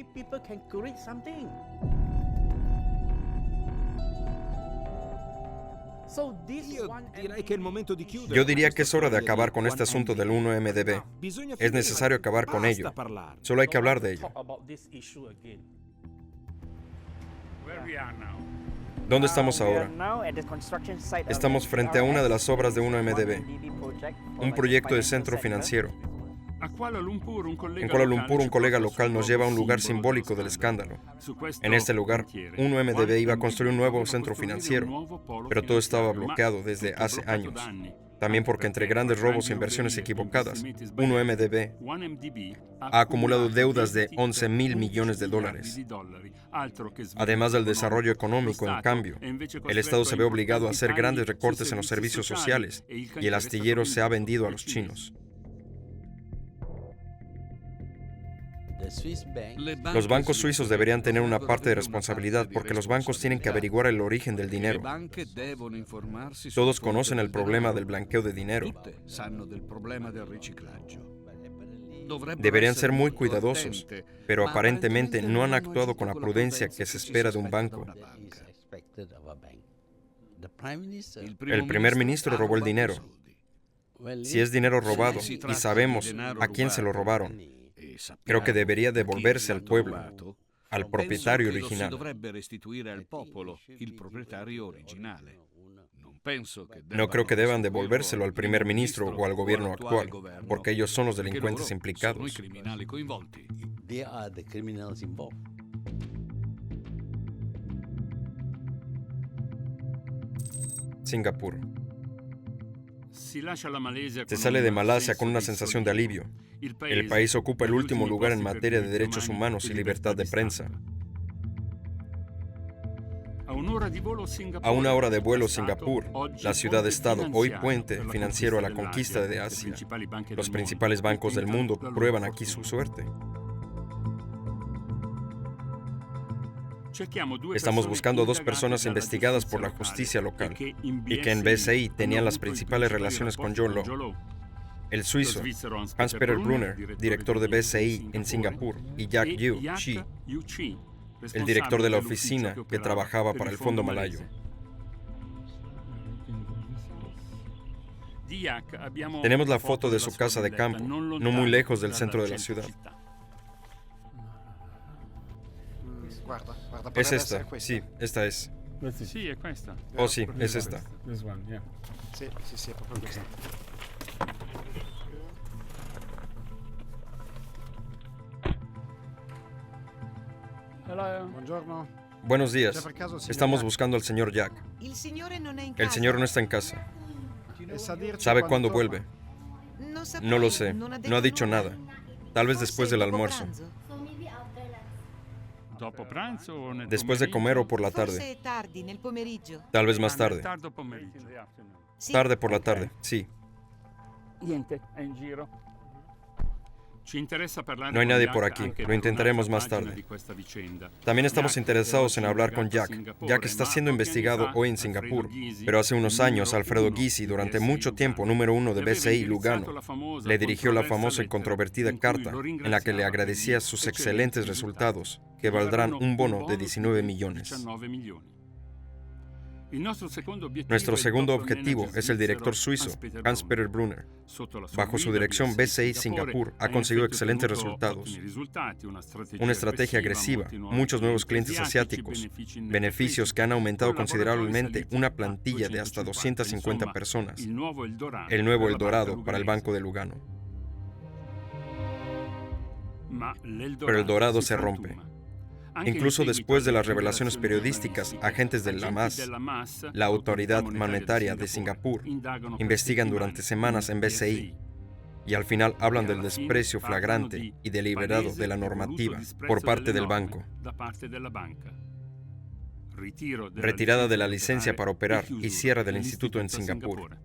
Yo diría que es hora de acabar con este asunto del 1MDB. Es necesario acabar con ello. Solo hay que hablar de ello. ¿Dónde estamos ahora? Estamos frente a una de las obras de 1MDB, un proyecto de centro financiero. En Kuala Lumpur, un colega local nos lleva a un lugar simbólico del escándalo. En este lugar, 1MDB iba a construir un nuevo centro financiero, pero todo estaba bloqueado desde hace años. También porque entre grandes robos e inversiones equivocadas, 1MDB ha acumulado deudas de 11.000 millones de dólares. Además del desarrollo económico, en cambio, el Estado se ve obligado a hacer grandes recortes en los servicios sociales y el astillero se ha vendido a los chinos. Los bancos suizos deberían tener una parte de responsabilidad porque los bancos tienen que averiguar el origen del dinero. Todos conocen el problema del blanqueo de dinero. Deberían ser muy cuidadosos, pero aparentemente no han actuado con la prudencia que se espera de un banco. El primer ministro robó el dinero. Si es dinero robado y sabemos a quién se lo robaron, creo que debería devolverse al pueblo, al propietario original. No creo que deban devolvérselo al primer ministro o al gobierno actual, porque ellos son los delincuentes implicados. Singapur. Se sale de Malasia con una sensación de alivio. El país ocupa el último lugar en materia de derechos humanos y libertad de prensa. A una hora de vuelo Singapur, la ciudad-estado, hoy puente financiero a la conquista de Asia. Los principales bancos del mundo prueban aquí su suerte. Estamos buscando dos personas investigadas por la justicia local y que en BCI tenían las principales relaciones con John Law. El suizo, Hans-Peter Brunner, director de BCI en Singapur, y Jack Yu Chi, el director de la oficina que trabajaba para el Fondo Malayo. Tenemos la foto de su casa de campo, no muy lejos del centro de la ciudad. Es esta, sí, esta es. Sí, es esta. Oh, sí, es esta. Sí, è proprio questa. Buongiorno. Buenos días. Estamos buscando al señor Jack. El señor no está en casa. ¿Sabe cuándo vuelve? No lo sé. No ha dicho nada. Tal vez después del almuerzo. Después de comer o por la tarde. Tal vez más tarde. Tarde por la tarde, sí. No hay nadie por aquí. Lo intentaremos más tarde. También estamos interesados en hablar con Jack. Jack está siendo investigado hoy en Singapur, pero hace unos años Alfredo Gysi, durante mucho tiempo número 1 de BCI Lugano, le dirigió la famosa y controvertida carta en la que le agradecía sus excelentes resultados, que valdrán un bono de 19 millones. Nuestro segundo objetivo es el director suizo, Hans-Peter Brunner. Bajo su dirección, BCI Singapur ha conseguido excelentes resultados. Una estrategia agresiva, muchos nuevos clientes asiáticos, beneficios que han aumentado considerablemente una plantilla de hasta 250 personas. El nuevo El Dorado para el Banco de Lugano. Pero el Dorado se rompe. Incluso después de las revelaciones periodísticas, agentes de la MAS, la Autoridad Monetaria de Singapur, investigan durante semanas en BCI y al final hablan del desprecio flagrante y deliberado de la normativa por parte del banco. Retirada de la licencia para operar y cierre del instituto en Singapur.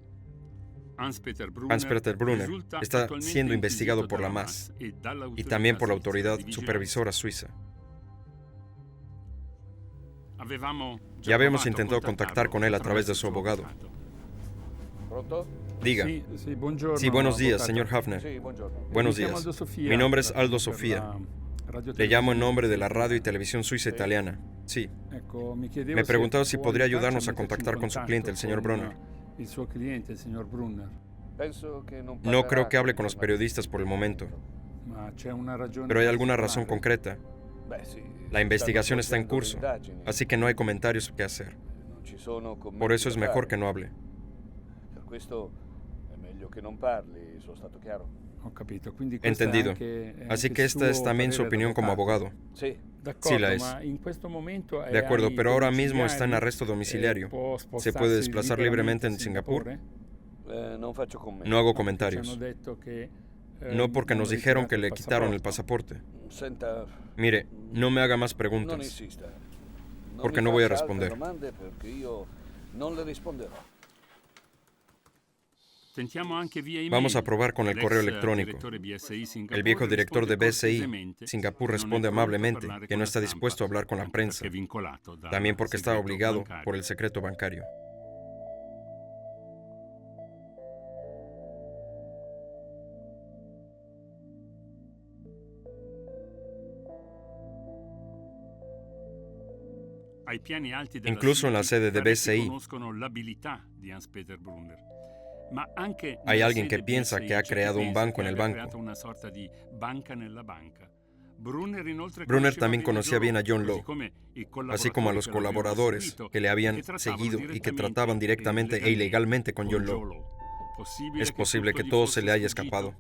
Hans-Peter Brunner está siendo investigado por la MAS y también por la Autoridad Supervisora Suiza. Ya habíamos intentado contactar con él a través de su abogado. Diga. Sí, buenos días, señor Hafner. Buenos días. Mi nombre es Aldo Sofía. Le llamo en nombre de la radio y televisión suiza italiana. Sí. Me preguntaba si podría ayudarnos a contactar con su cliente, el señor Brunner. No creo que hable con los periodistas por el momento. Pero hay alguna razón concreta. La investigación está en curso, así que no hay comentarios que hacer. Por eso es mejor que no hable. Entendido. Así que esta es también su opinión como abogado. Sí, la es. De acuerdo, pero ahora mismo está en arresto domiciliario. ¿Se puede desplazar libremente en Singapur? No hago comentarios. No, porque nos dijeron que le quitaron el pasaporte. Mire, no me haga más preguntas, porque no voy a responder. Vamos a probar con el correo electrónico. El viejo director de BCI Singapur responde amablemente que no está dispuesto a hablar con la prensa, también porque está obligado por el secreto bancario. Incluso en la sede de BCI, hay alguien que piensa que ha creado un banco en el banco. Brunner también conocía bien a John Law, así como a los colaboradores que le habían seguido y que trataban directamente e ilegalmente con John Law. Es posible que todo se le haya escapado.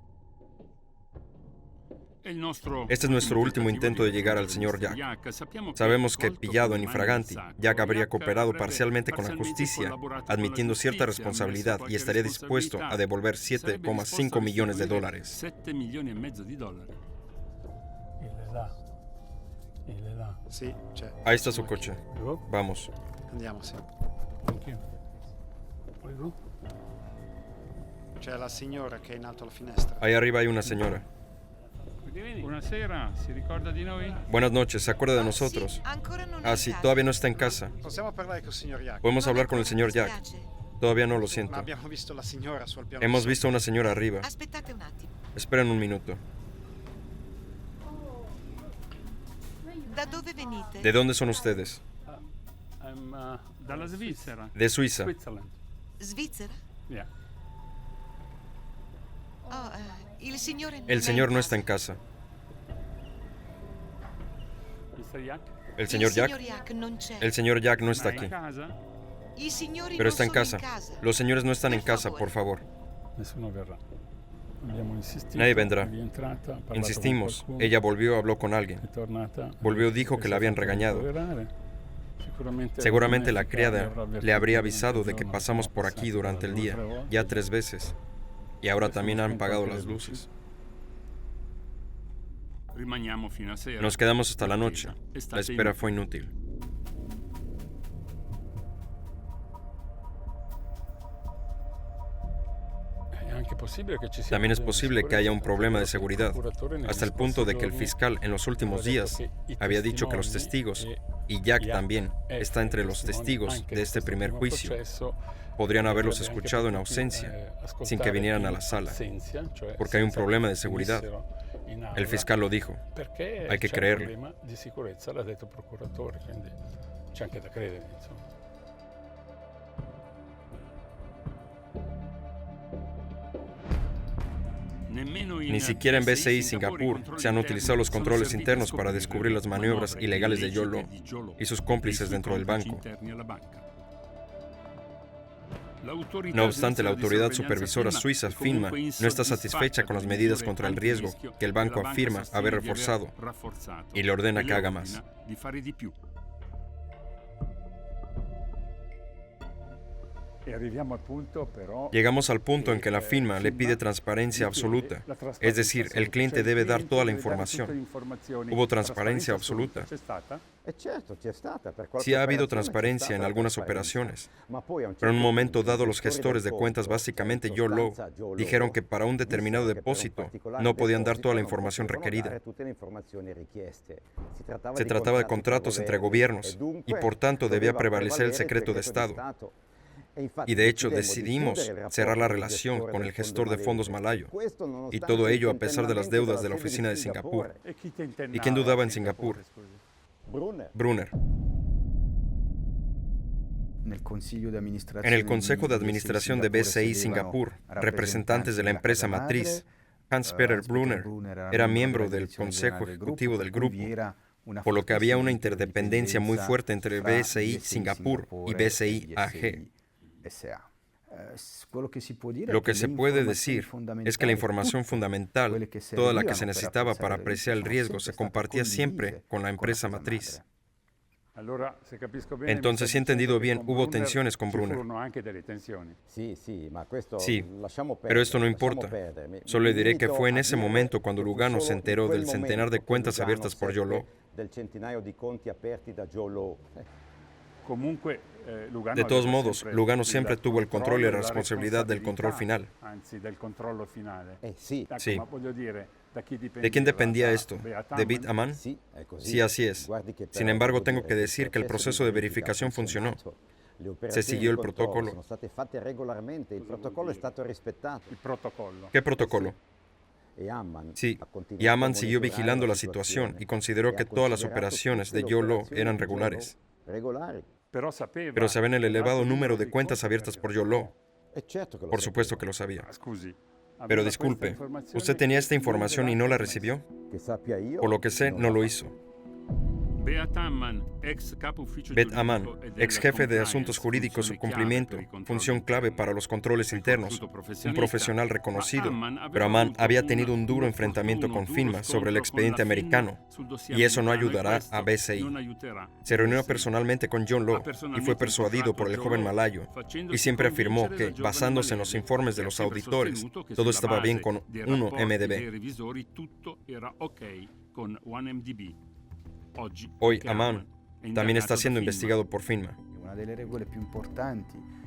Este es nuestro último intento de llegar al señor Jack. Sabemos que, pillado en infraganti, Jack habría cooperado parcialmente con la justicia, admitiendo cierta responsabilidad y estaría dispuesto a devolver $7,5 millones. Sì, c'è. Ahí está su coche. Vamos. Andiamo, sì. C'è la signora che è in alto alla finestra. Ahí arriba hay una señora. Buonasera, ¿si ricorda di noi? Buenas noches, ¿se acuerda de nosotros? Sì, ancora non è Ah, in sí, casa. todavía no está en casa. Possiamo parlare col signor Jack? Podemos Non hablar con el ancora, señor mi Jack. spiace. Todavía no lo Ma siento. abbiamo visto la signora sul piano. Hemos di visto a una señora arriba. Aspettate un attimo. Esperen un minuto. Da dove venite? ¿De dónde son ustedes? Dalla Svizzera. De Suiza. Switzerland. Svizzera? Yeah. Oh, il signore non El è señor in no está en casa. casa. Mr. Jack? ¿El señor Jack? Il signor Jack non c'è. El señor Jack no está Ma è aquí. in casa? I signori Pero non está en sono casa. in casa. Los señores no están en Per casa, favore. por favor. Nessuno verrà. Abbiamo insistito. Nadie vendrá. è rientrata, ha parlato Insistimos. con qualcuno, Ella volvió, habló con alguien. è tornata, Volvió, dijo que la habían regañado. Seguramente la criada le habría avisado de que pasamos por aquí durante el día, ya 3 veces. Y ahora también han apagado las luces. Nos quedamos hasta la noche. La espera fue inútil. También es posible que haya un problema de seguridad, hasta el punto de que el fiscal en los últimos días había dicho que los testigos, y Jack también, está entre los testigos de este primer juicio. Podrían haberlos escuchado en ausencia, sin que vinieran a la sala, porque hay un problema de seguridad. El fiscal lo dijo. Hay que creerle. Ni siquiera en BCI Singapur se han utilizado los controles internos para descubrir las maniobras ilegales de Jho-Low y sus cómplices dentro del banco. No obstante, la autoridad supervisora suiza, FINMA, no está satisfecha con las medidas contra el riesgo que el banco afirma haber reforzado y le ordena que haga más. Llegamos al punto en que la FINMA le pide transparencia absoluta, es decir, el cliente debe dar toda la información. ¿Hubo transparencia absoluta? Sí ha habido transparencia en algunas operaciones, pero en un momento dado los gestores de cuentas, básicamente Jho-Low, dijeron que para un determinado depósito no podían dar toda la información requerida. Se trataba de contratos entre gobiernos y por tanto debía prevalecer el secreto de Estado. Y de hecho decidimos cerrar la relación con el gestor de fondos malayo. Y todo ello a pesar de las deudas de la oficina de Singapur. ¿Y quién dudaba en Singapur? Brunner. En el Consejo de Administración de BCI Singapur, representantes de la empresa matriz, Hans-Peter Brunner, era miembro del Consejo Ejecutivo del grupo, por lo que había una interdependencia muy fuerte entre BCI Singapur y BCI AG. Lo que se puede decir es que la información fundamental, toda la que se necesitaba para apreciar el riesgo, se compartía siempre con la empresa matriz. Entonces, si he entendido bien, hubo tensiones con Brunner. Sí, pero esto no importa. Solo le diré que fue en ese momento cuando Lugano se enteró del centenar de cuentas abiertas por Jho-Low. De todos modos, Lugano siempre tuvo el control y la responsabilidad del control final. Sí. ¿De quién dependía esto? ¿De Bit Aman? Sí, así es. Sin embargo, tengo que decir que el proceso de verificación funcionó. Se siguió el protocolo. ¿Qué protocolo? Sí, y Aman siguió vigilando la situación y consideró que todas las operaciones de Jho-Low eran regulares. Pero sabían el elevado número de cuentas abiertas por Jho-Low. Por supuesto que lo sabía. Pero disculpe, ¿usted tenía esta información y no la recibió? Por lo que sé, no lo hizo. Beth Ammann, ex jefe de asuntos jurídicos o cumplimiento, función clave para los controles internos, un profesional reconocido, pero Ammann había tenido un duro enfrentamiento con FINMA sobre el expediente americano, y eso no ayudará a BCI. Se reunió personalmente con John Law y fue persuadido por el joven malayo, y siempre afirmó que, basándose en los informes de los auditores, todo estaba bien con 1MDB. Hoy Ammann también está siendo investigado por FINMA.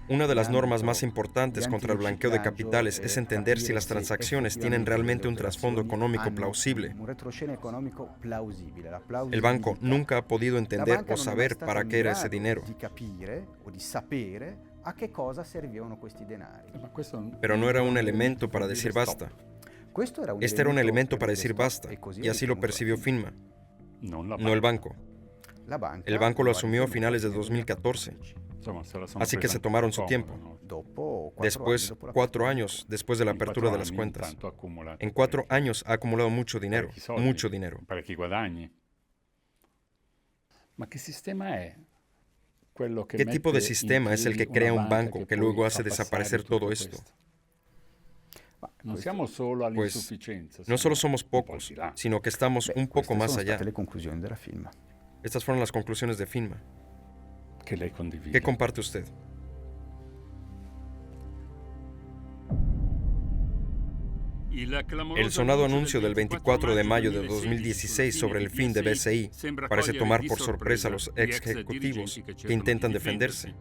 Una de las normas más importantes contra el blanqueo de capitales es entender si las transacciones tienen realmente un trasfondo económico plausible. El banco nunca ha podido entender o saber para qué era ese dinero. Pero no era un elemento para decir basta. Este era un elemento para decir basta, y así lo percibió FINMA, no el banco. El banco lo asumió a finales de 2014, así que se tomaron su tiempo. Después, 4 años después de la apertura de las cuentas. En 4 años ha acumulado mucho dinero, mucho dinero. ¿Qué tipo de sistema es el que crea un banco que luego hace desaparecer todo esto? Pues no solo somos pocos, sino que estamos un poco más allá. Estas fueron las conclusiones de FINMA. ¿Qué comparte usted? El sonado anuncio del 24 de mayo de 2016 sobre el fin de BCI parece tomar por sorpresa a los ex ejecutivos que intentan defenderse.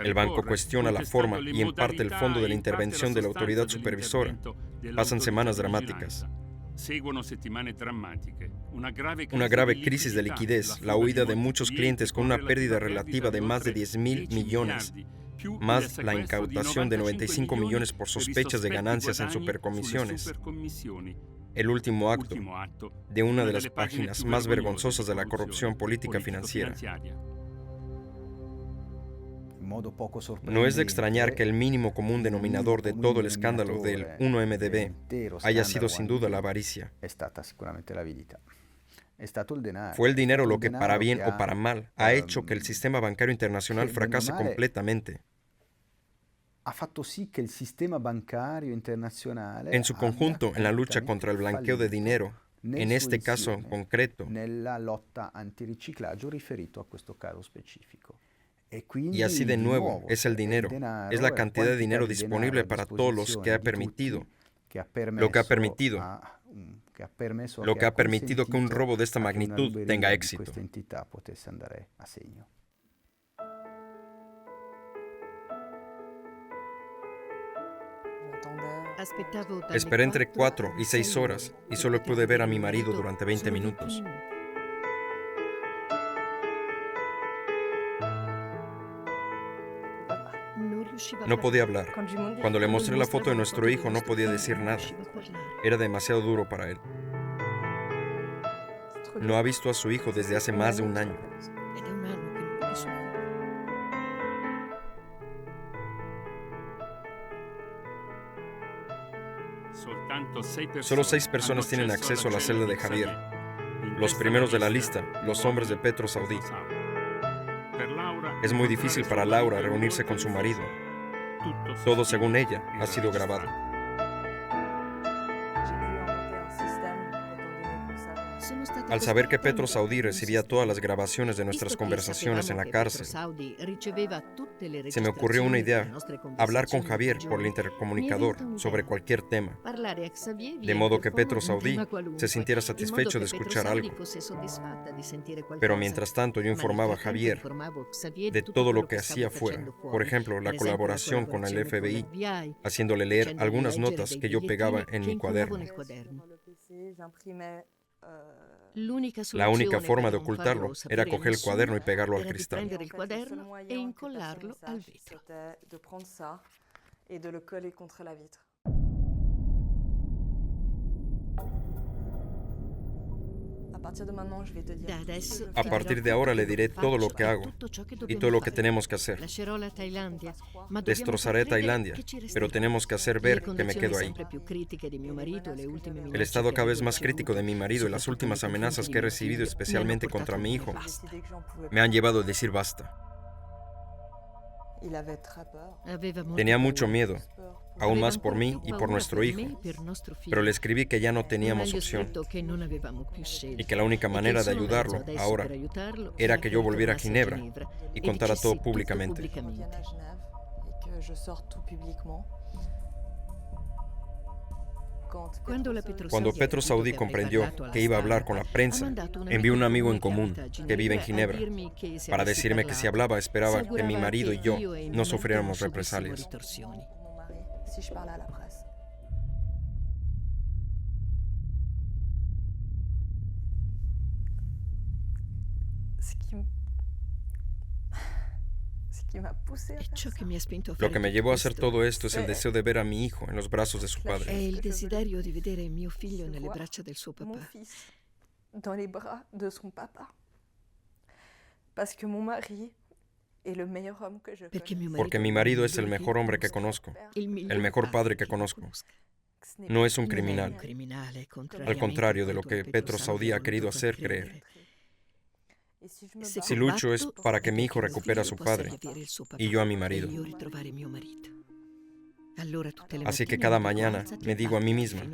El banco cuestiona la forma y en parte el fondo de la intervención de la autoridad supervisora. Pasan semanas dramáticas. Una grave crisis de liquidez, la huida de muchos clientes con una pérdida relativa de más de 10.000 millones, más la incautación de 95 millones por sospechas de ganancias en supercomisiones. El último acto de una de las páginas más vergonzosas de la corrupción política financiera. No es de extrañar que el mínimo común denominador de todo el escándalo del 1MDB haya sido sin duda la avaricia. Fue el dinero lo que, para bien o para mal, ha hecho que el sistema bancario internacional fracase completamente. En su conjunto, en la lucha contra el blanqueo de dinero, en este caso en concreto. Y así de nuevo, es el dinero, es la cantidad de dinero disponible para todos los que ha permitido, lo que ha permitido que un robo de esta magnitud tenga éxito. Esperé entre 4 y 6 horas y solo pude ver a mi marido durante 20 minutos. No podía hablar. Cuando le mostré la foto de nuestro hijo, no podía decir nada. Era demasiado duro para él. No ha visto a su hijo desde hace más de 1 año. Solo 6 personas tienen acceso a la celda de Javier. Los primeros de la lista, los hombres de Petro Saudí. Es muy difícil para Laura reunirse con su marido. Todo, según ella, ha sido grabado. Al saber que Petro Saudí recibía todas las grabaciones de nuestras conversaciones en la cárcel, se me ocurrió una idea, hablar con Javier por el intercomunicador sobre cualquier tema, de modo que Petro Saudí se sintiera satisfecho de escuchar algo. Pero mientras tanto yo informaba a Javier de todo lo que hacía fuera, por ejemplo, la colaboración con el FBI, haciéndole leer algunas notas que yo pegaba en mi cuaderno. La única forma de ocultarlo era coger el cuaderno y pegarlo al cristal. A partir de ahora le diré todo lo que hago y todo lo que tenemos que hacer. Destrozaré Tailandia, pero tenemos que hacer ver que me quedo ahí. El estado cada vez más crítico de mi marido y las últimas amenazas que he recibido, especialmente contra mi hijo, me han llevado a decir basta. Tenía mucho miedo, aún más por mí y por nuestro hijo, pero le escribí que ya no teníamos opción y que la única manera de ayudarlo ahora era que yo volviera a Ginebra y contara todo públicamente. Cuando Petro Saudí comprendió que iba a hablar con la prensa, envió un amigo en común que vive en Ginebra para decirme que si hablaba esperaba que mi marido y yo no sufriéramos represalias. Lo que me llevó a hacer todo esto es el deseo de ver a mi hijo en los brazos de su padre. Il desiderio di vedere mio figlio nelle braccia del suo papà. Dans les bras de son papa. Parce que mon mari est le meilleur homme que je connais. Porque mi marido es el mejor hombre que conozco, el mejor padre que conozco. No es un criminal, al contrario de lo que Petro Saudí ha querido hacer creer. Si lucho es para que mi hijo recupere a su padre y yo a mi marido. Así que cada mañana me digo a mí misma,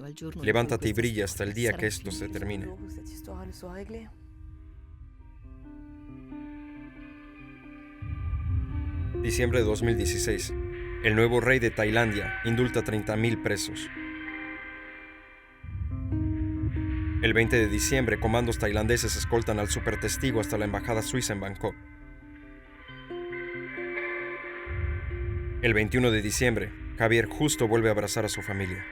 levántate y brilla hasta el día que esto se termine. Diciembre de 2016. El nuevo rey de Tailandia indulta 30.000 presos. El 20 de diciembre, comandos tailandeses escoltan al supertestigo hasta la embajada suiza en Bangkok. El 21 de diciembre, Javier Justo vuelve a abrazar a su familia.